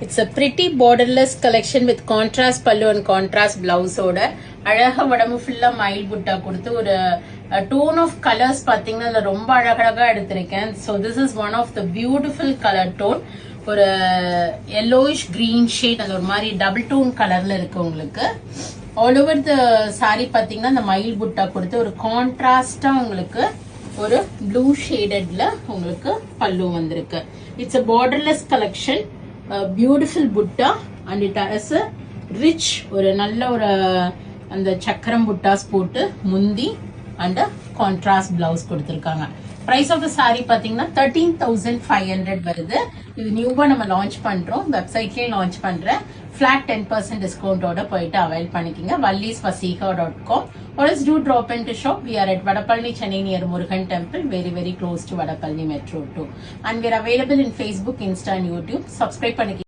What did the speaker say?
It's a pretty borderless collection with contrast pallu and contrast blouse oda அழகா உடம்பு ஃபுல்லா மயில் புட்டா கொடுத்து ஒரு டோன் ஆஃப் கலர்ஸ் பாத்தீங்கன்னா அதுல ரொம்ப அழகழகா எடுத்திருக்கேன். So this is one of the beautiful colour tone. ஒரு yellowish கிரீன் ஷேட், அது ஒரு மாதிரி டபுள் டோன் கலர்ல இருக்கு உங்களுக்கு. ஆல் ஓவர் த சாரி பாத்தீங்கன்னா அந்த மயில் புட்டா கொடுத்து ஒரு கான்ட்ராஸ்டா உங்களுக்கு ஒரு ப்ளூ ஷேடட்ல உங்களுக்கு பல்லு வந்திருக்கு. It's a borderless collection. Beautiful புட்டா and it has a rich ஒரு நல்ல ஒரு அந்த சக்கரம் புட்டாஸ் போட்டு முந்தி அண்ட் கான்ட்ராஸ்ட் பிளவுஸ் கொடுத்துருக்காங்க. பிரைஸ் ஆஃப் த சாரி பாத்தீங்கன்னா 13,500 வருது. இது நியூவா நம்ம லான்ச் பண்றோம், வெப்சைட்லயே லான்ச் பண்றேன். flat 10% டிஸ்கவுண்டோட போயிட்டு அவைல் பண்ணிக்கங்க. vallisvasika.com or else do drop into shop. We are at Vadapalli, Chennai near Murugan Temple, very close to Vadapalli Metro 2. And we are available in Facebook, Insta and YouTube. Subscribe பண்ணிக்கங்க.